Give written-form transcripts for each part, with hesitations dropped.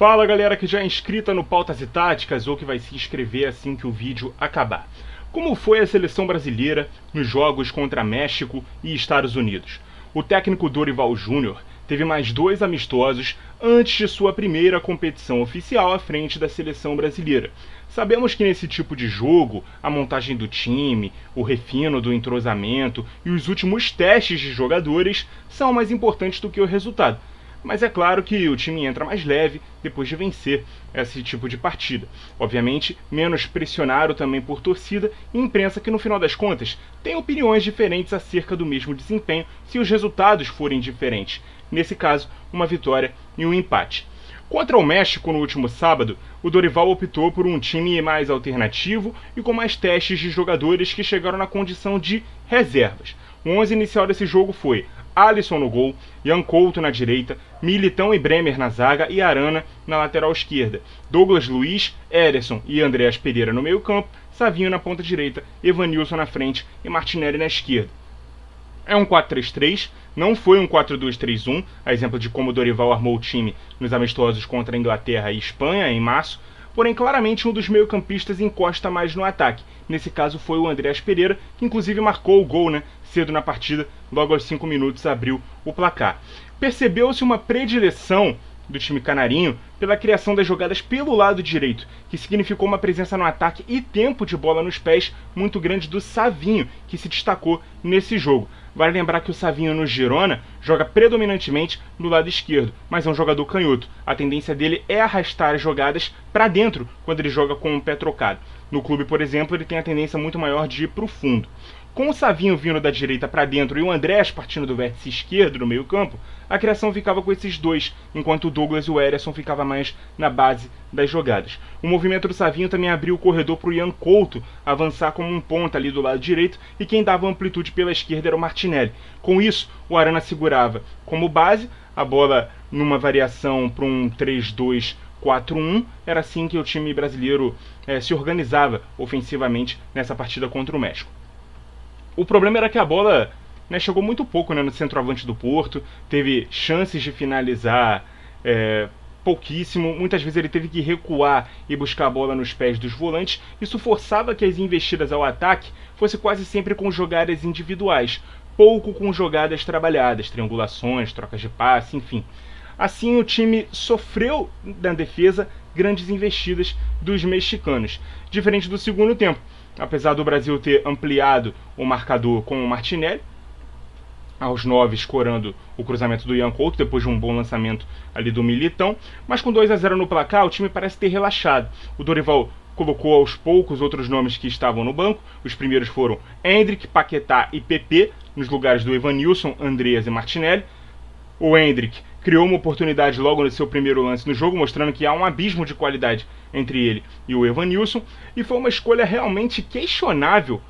Fala galera que já é inscrita no Pautas e Táticas ou que vai se inscrever assim que o vídeo acabar. Como foi a seleção brasileira nos jogos contra México e Estados Unidos? O técnico Dorival Júnior teve mais 2 amistosos antes de sua primeira competição oficial à frente da seleção brasileira. Sabemos que nesse tipo de jogo, a montagem do time, o refino do entrosamento e os últimos testes de jogadores são mais importantes do que o resultado. Mas é claro que o time entra mais leve depois de vencer esse tipo de partida. Obviamente, menos pressionado também por torcida e imprensa que no final das contas tem opiniões diferentes acerca do mesmo desempenho se os resultados forem diferentes. Nesse caso, uma vitória e um empate. Contra o México no último sábado, o Dorival optou por um time mais alternativo e com mais testes de jogadores que chegaram na condição de reservas. O 11 inicial desse jogo foi Alisson no gol, Ian Couto na direita, Militão e Bremer na zaga e Arana na lateral esquerda, Douglas Luiz, Ederson e Andreas Pereira no meio campo, Savinho na ponta direita, Evanilson na frente e Martinelli na esquerda. É um 4-3-3, não foi um 4-2-3-1, a exemplo de como o Dorival armou o time nos amistosos contra a Inglaterra e Espanha em março, porém claramente um dos meio-campistas encosta mais no ataque. Nesse caso foi o Andreas Pereira, que inclusive marcou o gol cedo na partida, logo aos 5 minutos abriu o placar. Percebeu-se uma predileção do time canarinho pela criação das jogadas pelo lado direito, que significou uma presença no ataque e tempo de bola nos pés muito grande do Savinho, que se destacou nesse jogo. Vale lembrar que o Savinho no Girona joga predominantemente no lado esquerdo, mas é um jogador canhoto. A tendência dele é arrastar as jogadas para dentro quando ele joga com o pé trocado. No clube, por exemplo, ele tem a tendência muito maior de ir para o fundo. Com o Savinho vindo da direita para dentro e o Andrés partindo do vértice esquerdo no meio campo, a criação ficava com esses dois, enquanto o Douglas e o Ederson ficavam mais na base das jogadas. O movimento do Savinho também abriu o corredor para o Ian Couto avançar como um ponta ali do lado direito, e quem dava amplitude pela esquerda era o Martinelli. Com isso, o Arana segurava como base a bola numa variação para um 3-2-4-1, era assim que o time brasileiro se organizava ofensivamente nessa partida contra o México. O problema era que a bola chegou muito pouco no centroavante do Porto, teve chances de finalizar pouquíssimo, muitas vezes ele teve que recuar e buscar a bola nos pés dos volantes. Isso forçava que as investidas ao ataque fossem quase sempre com jogadas individuais, pouco com jogadas trabalhadas, triangulações, trocas de passe, enfim. Assim o time sofreu na defesa grandes investidas dos mexicanos, diferente do segundo tempo. Apesar do Brasil ter ampliado o marcador com o Martinelli, aos 9 escorando o cruzamento do Ian Couto, depois de um bom lançamento ali do Militão, mas com 2-0 no placar, o time parece ter relaxado. O Dorival colocou aos poucos outros nomes que estavam no banco. Os primeiros foram Endrick, Paquetá e PP, nos lugares do Evanilson, Andreas e Martinelli. O Endrick criou uma oportunidade logo no seu primeiro lance no jogo, mostrando que há um abismo de qualidade entre ele e o Evanilson, e foi uma escolha realmente questionável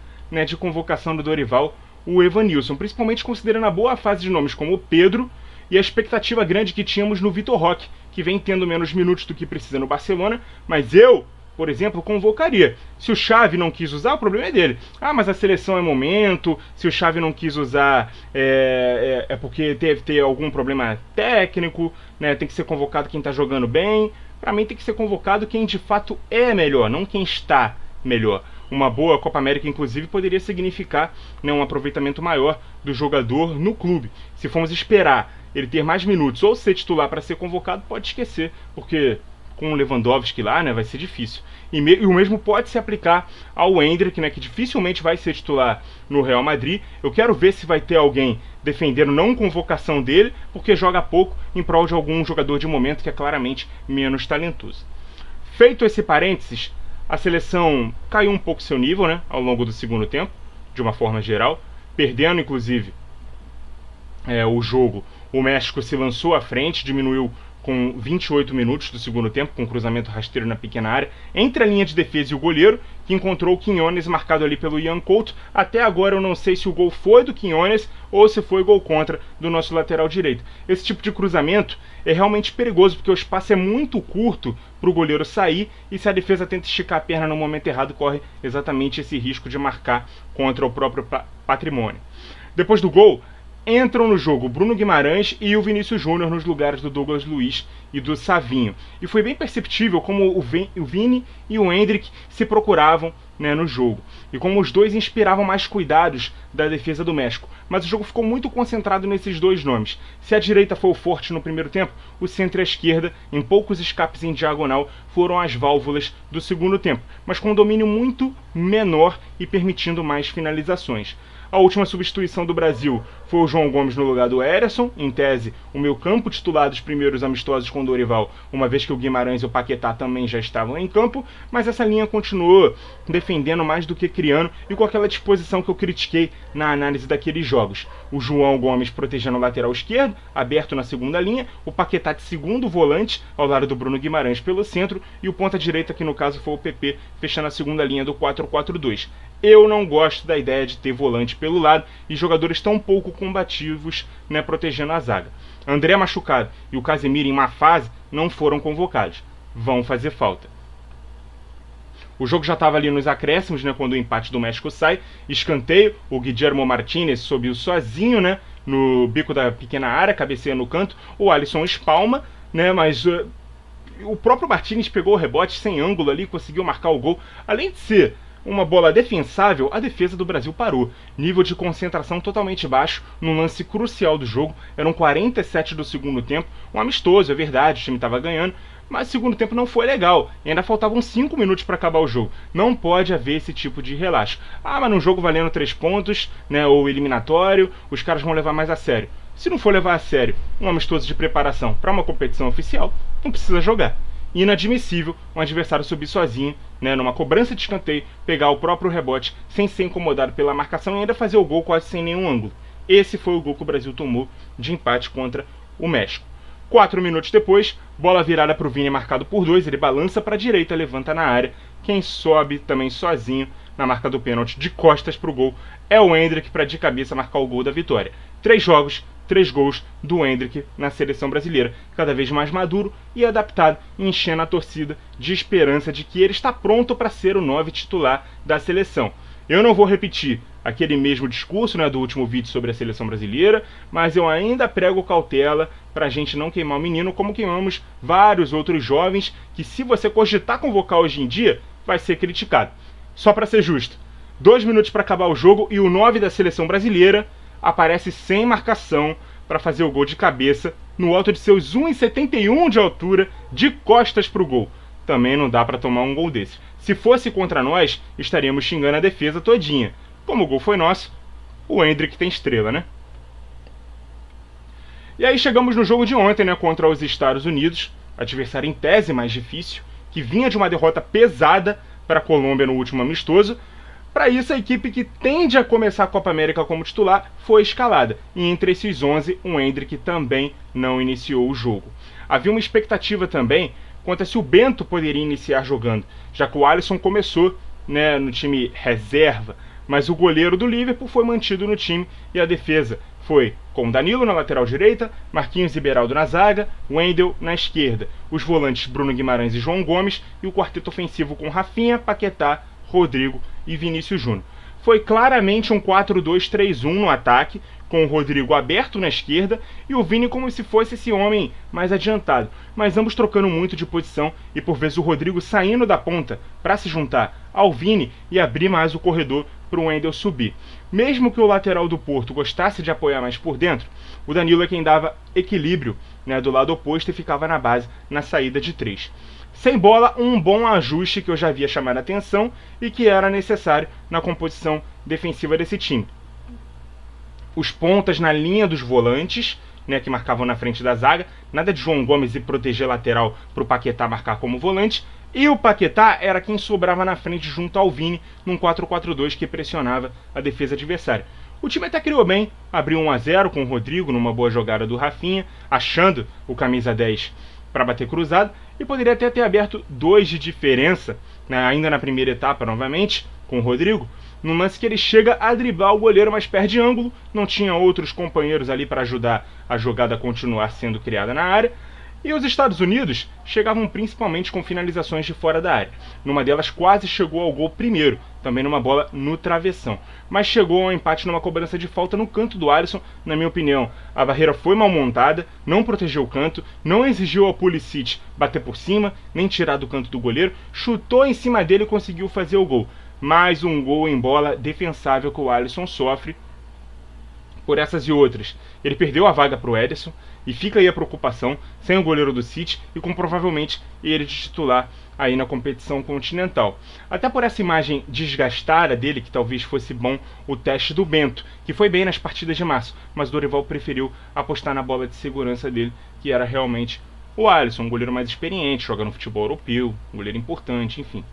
de convocação do Dorival, o Evanilson, principalmente considerando a boa fase de nomes como o Pedro e a expectativa grande que tínhamos no Vitor Roque, que vem tendo menos minutos do que precisa no Barcelona, mas eu, por exemplo, convocaria. Se o Xavi não quis usar, o problema é dele. Ah, mas a seleção é momento, se o Xavi não quis usar é porque ter algum problema técnico, tem que ser convocado quem está jogando bem. Para mim tem que ser convocado quem de fato é melhor, não quem está melhor. Uma boa Copa América, inclusive, poderia significar um aproveitamento maior do jogador no clube. Se formos esperar ele ter mais minutos ou ser titular para ser convocado, pode esquecer, porque com o Lewandowski lá, vai ser difícil. E o mesmo pode se aplicar ao Endrick, que dificilmente vai ser titular no Real Madrid. Eu quero ver se vai ter alguém defendendo não convocação dele, porque joga pouco em prol de algum jogador de momento que é claramente menos talentoso. Feito esse parênteses, a seleção caiu um pouco seu nível ao longo do segundo tempo, de uma forma geral, perdendo inclusive o jogo. O México se lançou à frente, diminuiu com 28 minutos do segundo tempo, com um cruzamento rasteiro na pequena área, entre a linha de defesa e o goleiro, que encontrou o Quiñones marcado ali pelo Ian Couto. Até agora eu não sei se o gol foi do Quiñones ou se foi gol contra do nosso lateral direito. Esse tipo de cruzamento é realmente perigoso, porque o espaço é muito curto para o goleiro sair, e se a defesa tenta esticar a perna no momento errado, corre exatamente esse risco de marcar contra o próprio patrimônio. Depois do gol, entram no jogo Bruno Guimarães e o Vinícius Júnior nos lugares do Douglas Luiz e do Savinho. E foi bem perceptível como o Vini e o Endrick se procuravam, né, no jogo. E como os dois inspiravam mais cuidados da defesa do México. Mas o jogo ficou muito concentrado nesses dois nomes. Se a direita foi o forte no primeiro tempo, o centro e a esquerda, em poucos escapes em diagonal, foram as válvulas do segundo tempo, mas com um domínio muito menor e permitindo mais finalizações. A última substituição do Brasil foi o João Gomes no lugar do Erisson, em tese o meio-campo titular dos primeiros amistosos com o Dorival, uma vez que o Guimarães e o Paquetá também já estavam em campo, mas essa linha continuou defendendo mais do que criando e com aquela disposição que eu critiquei na análise daqueles jogos. O João Gomes protegendo o lateral esquerdo, aberto na segunda linha, o Paquetá de segundo volante ao lado do Bruno Guimarães pelo centro e o ponta direita, que no caso foi o PP, fechando a segunda linha do 4-4-2. Eu não gosto da ideia de ter volante pelo lado e jogadores tão pouco combativos, né, protegendo a zaga. André machucado e o Casemiro em má fase não foram convocados. Vão fazer falta. O jogo já estava ali nos acréscimos, né, quando o empate do México sai. Escanteio, o Guillermo Martínez subiu sozinho, né, no bico da pequena área, cabeceia no canto. O Alisson espalma, né, mas o próprio Martínez pegou o rebote sem ângulo ali, conseguiu marcar o gol. Além de ser uma bola defensável, a defesa do Brasil parou. Nível de concentração totalmente baixo, num lance crucial do jogo. Eram 47 do segundo tempo. Um amistoso, é verdade, o time estava ganhando. Mas o segundo tempo não foi legal. E ainda faltavam 5 minutos para acabar o jogo. Não pode haver esse tipo de relaxo. Ah, mas num jogo valendo 3 pontos, né, ou eliminatório, os caras vão levar mais a sério. Se não for levar a sério um amistoso de preparação para uma competição oficial, não precisa jogar. Inadmissível um adversário subir sozinho, né, numa cobrança de escanteio, pegar o próprio rebote sem ser incomodado pela marcação e ainda fazer o gol quase sem nenhum ângulo. Esse foi o gol que o Brasil tomou de empate contra o México. 4 minutos depois, bola virada para o Vini marcado por 2, ele balança para a direita, levanta na área. Quem sobe também sozinho na marca do pênalti de costas para o gol é o Endrick para de cabeça marcar o gol da vitória. 3 jogos, 3 gols do Endrick na seleção brasileira, cada vez mais maduro e adaptado, enchendo a torcida de esperança de que ele está pronto para ser o 9 titular da seleção. Eu não vou repetir aquele mesmo discurso, né, do último vídeo sobre a seleção brasileira, mas eu ainda prego cautela para a gente não queimar o menino como queimamos vários outros jovens que, se você cogitar convocar hoje em dia, vai ser criticado. Só para ser justo, 2 minutos para acabar o jogo e o 9 da seleção brasileira aparece sem marcação para fazer o gol de cabeça no alto de seus 1,71 de altura, de costas para o gol. Também não dá para tomar um gol desse. Se fosse contra nós, estaríamos xingando a defesa todinha. Como o gol foi nosso, o Endrick tem estrela, né? E aí chegamos no jogo de ontem, né, contra os Estados Unidos, adversário em tese mais difícil, que vinha de uma derrota pesada para a Colômbia no último amistoso. Para isso, a equipe que tende a começar a Copa América como titular foi escalada, e entre esses 11, o Endrick também não iniciou o jogo. Havia uma expectativa também quanto a se o Bento poderia iniciar jogando, já que o Alisson começou, né, no time reserva, mas o goleiro do Liverpool foi mantido no time e a defesa foi com Danilo na lateral direita, Marquinhos e Beraldo na zaga, Wendel na esquerda, os volantes Bruno Guimarães e João Gomes e o quarteto ofensivo com Rafinha, Paquetá, Rodrigo e Vinícius Júnior. Foi claramente um 4-2-3-1 no ataque, com o Rodrigo aberto na esquerda e o Vini como se fosse esse homem mais adiantado, mas ambos trocando muito de posição e por vezes o Rodrigo saindo da ponta para se juntar ao Vini e abrir mais o corredor para o Wendel subir. Mesmo que o lateral do Porto gostasse de apoiar mais por dentro, o Danilo é quem dava equilíbrio, né, do lado oposto e ficava na base na saída de 3. Sem bola, um bom ajuste que eu já havia chamado a atenção e que era necessário na composição defensiva desse time. Os pontas na linha dos volantes, né, que marcavam na frente da zaga, nada de João Gomes e proteger lateral para o Paquetá marcar como volante, e o Paquetá era quem sobrava na frente junto ao Vini num 4-4-2 que pressionava a defesa adversária. O time até criou bem, abriu 1-0 com o Rodrigo numa boa jogada do Rafinha, achando o camisa 10 para bater cruzado, e poderia até ter aberto 2 de diferença, né, ainda na primeira etapa novamente, com o Rodrigo, num lance que ele chega a driblar o goleiro, mas perde ângulo, não tinha outros companheiros ali para ajudar a jogada a continuar sendo criada na área, E os Estados Unidos chegavam principalmente com finalizações de fora da área. Numa delas quase chegou ao gol primeiro, também numa bola no travessão. Mas chegou ao empate numa cobrança de falta no canto do Alisson, na minha opinião. A barreira foi mal montada, não protegeu o canto, não exigiu ao Pulisic bater por cima, nem tirar do canto do goleiro, chutou em cima dele e conseguiu fazer o gol. Mais um gol em bola defensável que o Alisson sofre. Por essas e outras, ele perdeu a vaga para o Ederson, e fica aí a preocupação, sem o goleiro do City e com provavelmente ele de titular aí na competição continental. Até por essa imagem desgastada dele, que talvez fosse bom o teste do Bento, que foi bem nas partidas de março, mas o Dorival preferiu apostar na bola de segurança dele, que era realmente o Alisson, um goleiro mais experiente, joga no futebol europeu, um goleiro importante, enfim.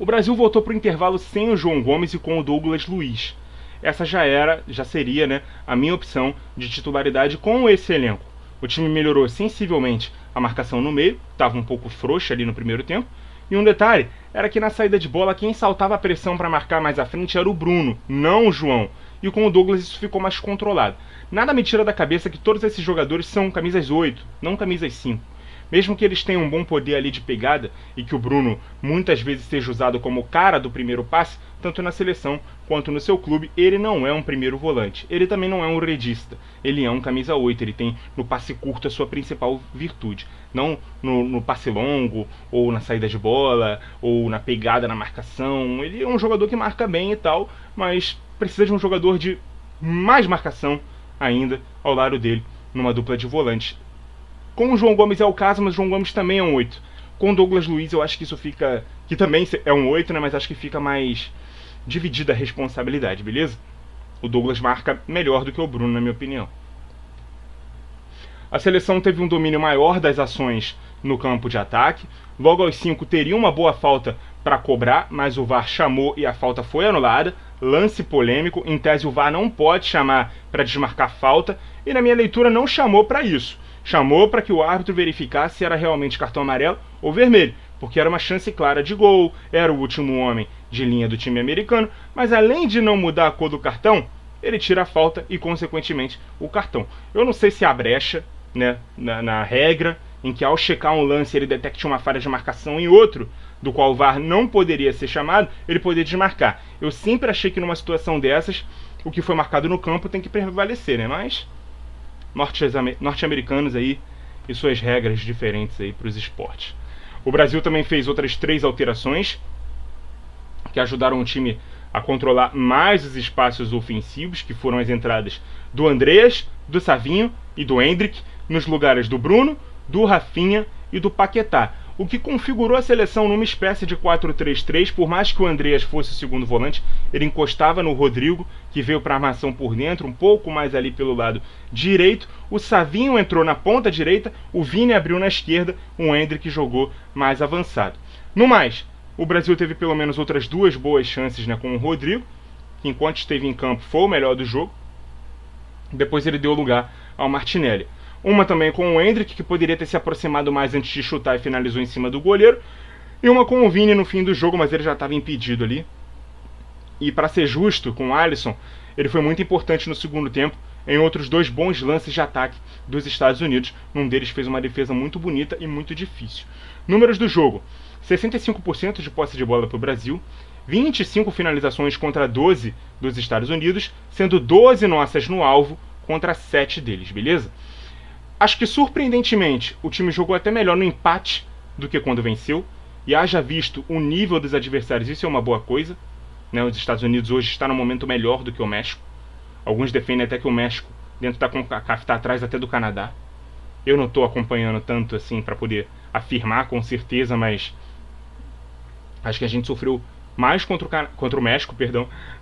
O Brasil voltou para o intervalo sem o João Gomes e com o Douglas Luiz. Essa já seria, né, a minha opção de titularidade com esse elenco. O time melhorou sensivelmente a marcação no meio, estava um pouco frouxa ali no primeiro tempo, e um detalhe era que na saída de bola quem saltava a pressão para marcar mais à frente era o Bruno, não o João, e com o Douglas isso ficou mais controlado. Nada me tira da cabeça que todos esses jogadores são camisas 8, não camisas 5. Mesmo que eles tenham um bom poder ali de pegada e que o Bruno muitas vezes seja usado como cara do primeiro passe, tanto na seleção quanto no seu clube, ele não é um primeiro volante. Ele também não é um redista. Ele é um camisa 8, ele tem no passe curto a sua principal virtude. Não no passe longo, ou na saída de bola, ou na pegada na marcação. Ele é um jogador que marca bem e tal, mas precisa de um jogador de mais marcação ainda ao lado dele, numa dupla de volante. Com o João Gomes é o caso, mas o João Gomes também é um 8. Com o Douglas Luiz eu acho que isso fica... que também é um 8, né? Mas acho que fica mais dividida a responsabilidade, beleza? O Douglas marca melhor do que o Bruno, na minha opinião. A seleção teve um domínio maior das ações no campo de ataque. Logo aos 5 teria uma boa falta para cobrar, mas o VAR chamou e a falta foi anulada. Lance polêmico, em tese o VAR não pode chamar para desmarcar falta, e na minha leitura não chamou para isso. Chamou para que o árbitro verificasse se era realmente cartão amarelo ou vermelho, porque era uma chance clara de gol, era o último homem de linha do time americano, mas além de não mudar a cor do cartão, ele tira a falta e, consequentemente, o cartão. Eu não sei se há brecha, né, na regra, em que ao checar um lance ele detecte uma falha de marcação em outro, do qual o VAR não poderia ser chamado, ele poderia desmarcar. Eu sempre achei que numa situação dessas, o que foi marcado no campo tem que prevalecer, né, mas... norte-americanos aí e suas regras diferentes aí para os esportes. O Brasil também fez outras 3 alterações que ajudaram o time a controlar mais os espaços ofensivos, que foram as entradas do Andreas, do Savinho e do Endrick, nos lugares do Bruno, do Rafinha e do Paquetá, o que configurou a seleção numa espécie de 4-3-3. Por mais que o Andreas fosse o segundo volante, ele encostava no Rodrigo, que veio para a armação por dentro, um pouco mais ali pelo lado direito. O Savinho entrou na ponta direita, o Vini abriu na esquerda, o Endrick jogou mais avançado. No mais, o Brasil teve pelo menos outras 2 boas chances, né, com o Rodrigo, que enquanto esteve em campo foi o melhor do jogo. Depois ele deu lugar ao Martinelli. Uma também com o Endrick, que poderia ter se aproximado mais antes de chutar e finalizou em cima do goleiro. E uma com o Vini no fim do jogo, mas ele já estava impedido ali. E para ser justo com o Alisson, ele foi muito importante no segundo tempo em outros 2 bons lances de ataque dos Estados Unidos. Um deles fez uma defesa muito bonita e muito difícil. Números do jogo: 65% de posse de bola para o Brasil, 25 finalizações contra 12 dos Estados Unidos, sendo 12 nossas no alvo contra 7 deles, beleza? Acho que, surpreendentemente, o time jogou até melhor no empate do que quando venceu. E haja visto o nível dos adversários, isso é uma boa coisa, né? Os Estados Unidos hoje está num momento melhor do que o México. Alguns defendem até que o México, dentro da CONCACAF, está atrás até do Canadá. Eu não estou acompanhando tanto assim para poder afirmar com certeza, mas acho que a gente sofreu mais contra o México,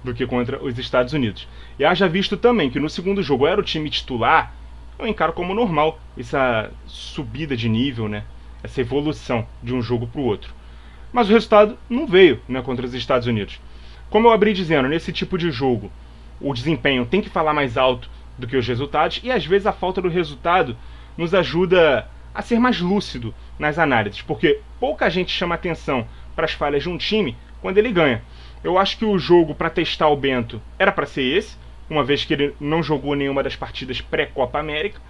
do que contra os Estados Unidos. E haja visto também que no segundo jogo era o time titular. Eu encaro como normal essa subida de nível, né? Essa evolução de um jogo para o outro. Mas o resultado não veio, né, contra os Estados Unidos. Como eu abri dizendo, nesse tipo de jogo, o desempenho tem que falar mais alto do que os resultados, e às vezes a falta do resultado nos ajuda a ser mais lúcido nas análises, porque pouca gente chama atenção para as falhas de um time quando ele ganha. Eu acho que o jogo para testar o Bento era para ser esse, uma vez que ele não jogou nenhuma das partidas pré-Copa América.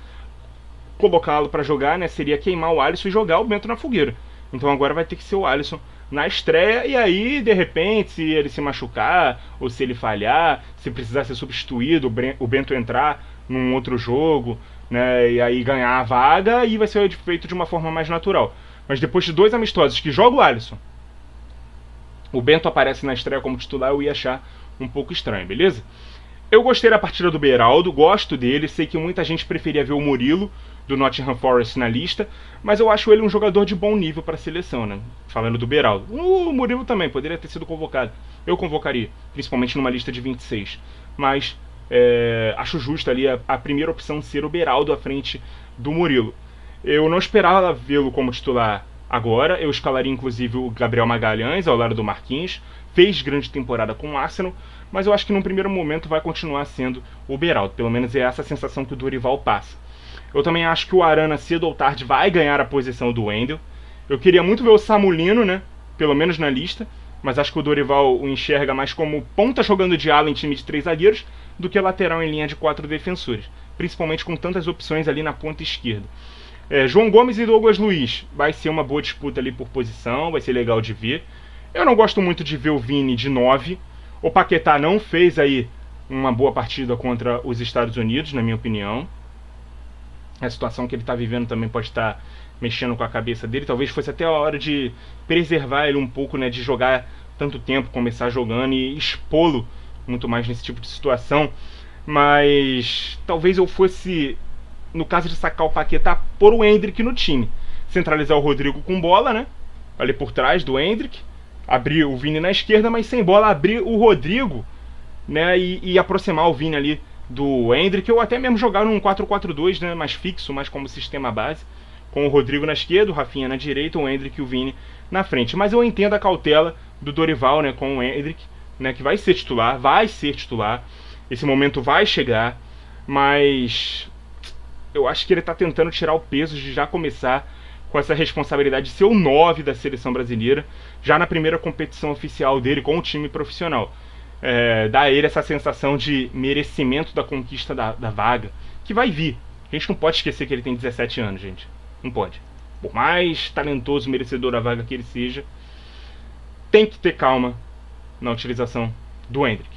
colocá-lo para jogar, né, seria queimar o Alisson e jogar o Bento na fogueira. Então agora vai ter que ser o Alisson na estreia, e aí, de repente, se ele se machucar, ou se ele falhar, se precisar ser substituído, o Bento entrar num outro jogo, né, e aí ganhar a vaga, e vai ser feito de uma forma mais natural. Mas depois de 2 amistosos que joga o Alisson, o Bento aparece na estreia como titular, eu ia achar um pouco estranho, beleza? Eu gostei da partida do Beraldo, gosto dele, sei que muita gente preferia ver o Murilo, do Nottingham Forest, na lista, mas eu acho ele um jogador de bom nível para a seleção, né? Falando do Beraldo. O Murilo também poderia ter sido convocado. Eu convocaria, principalmente numa lista de 26. Mas acho justo ali a primeira opção ser o Beraldo à frente do Murilo. Eu não esperava vê-lo como titular agora, eu escalaria inclusive o Gabriel Magalhães ao lado do Marquinhos, fez grande temporada com o Arsenal, mas eu acho que num primeiro momento vai continuar sendo o Beraldo, pelo menos é essa a sensação que o Dorival passa. Eu também acho que o Arana, cedo ou tarde, vai ganhar a posição do Wendel. Eu queria muito ver o Samulino, né? Pelo menos na lista. Mas acho que o Dorival o enxerga mais como ponta jogando de ala em time de 3 zagueiros do que lateral em linha de 4 defensores. Principalmente com tantas opções ali na ponta esquerda. João Gomes e Douglas Luiz. Vai ser uma boa disputa ali por posição. Vai ser legal de ver. Eu não gosto muito de ver o Vini de 9. O Paquetá não fez aí uma boa partida contra os Estados Unidos, na minha opinião. A situação que ele está vivendo também pode estar mexendo com a cabeça dele. Talvez fosse até a hora de preservar ele um pouco, né, de jogar tanto tempo, começar jogando e expô-lo muito mais nesse tipo de situação. Mas talvez eu fosse, no caso de sacar o Paquetá, pôr o Endrick no time. Centralizar o Rodrigo com bola, né, ali por trás do Endrick. Abrir o Vini na esquerda, mas sem bola, abrir o Rodrigo, né, e aproximar o Vini ali do Endrick, ou até mesmo jogar num 4-4-2, né, mais fixo, mais como sistema base, com o Rodrigo na esquerda, o Rafinha na direita, o Endrick e o Vini na frente. Mas eu entendo a cautela do Dorival, né, com o Endrick, né, que vai ser titular, esse momento vai chegar, mas eu acho que ele está tentando tirar o peso de já começar com essa responsabilidade de ser o 9 da seleção brasileira, já na primeira competição oficial dele com o time profissional. Dá a ele essa sensação de merecimento da conquista da vaga, que vai vir. A gente não pode esquecer que ele tem 17 anos, gente. Não pode. Por mais talentoso, merecedor da vaga que ele seja, tem que ter calma na utilização do Endrick.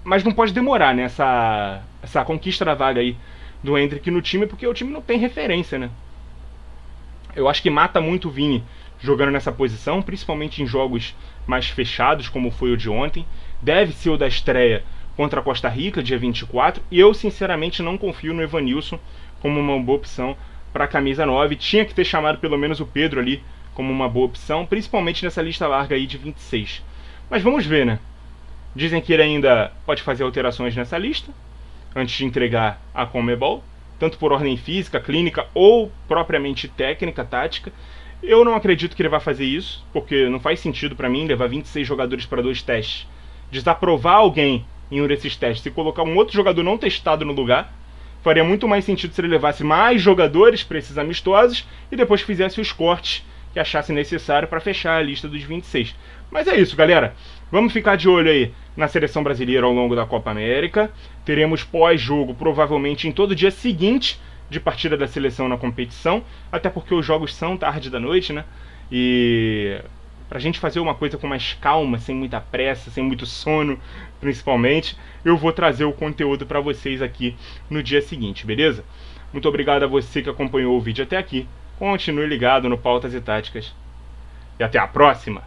Mas não pode demorar, né, essa conquista da vaga aí do Endrick no time, porque o time não tem referência, né? Eu acho que mata muito o Vini jogando nessa posição, principalmente em jogos mais fechados, como foi o de ontem. Deve ser o da estreia contra a Costa Rica, dia 24. E eu, sinceramente, não confio no Evanilson como uma boa opção para a camisa 9. Tinha que ter chamado pelo menos o Pedro ali como uma boa opção, principalmente nessa lista larga aí de 26. Mas vamos ver, né? Dizem que ele ainda pode fazer alterações nessa lista antes de entregar a Conmebol, tanto por ordem física, clínica ou propriamente técnica, tática. Eu não acredito que ele vai fazer isso, porque não faz sentido para mim levar 26 jogadores para 2 testes, desaprovar alguém em um desses testes e colocar um outro jogador não testado no lugar. Faria muito mais sentido se ele levasse mais jogadores para esses amistosos e depois fizesse os cortes que achasse necessário para fechar a lista dos 26. Mas é isso, galera. Vamos ficar de olho aí na seleção brasileira ao longo da Copa América. Teremos pós-jogo provavelmente em todo dia seguinte de partida da seleção na competição, até porque os jogos são tarde da noite, né? E pra gente fazer uma coisa com mais calma, sem muita pressa, sem muito sono, principalmente, eu vou trazer o conteúdo para vocês aqui no dia seguinte, beleza? Muito obrigado a você que acompanhou o vídeo até aqui. Continue ligado no Pautas e Táticas. E até a próxima!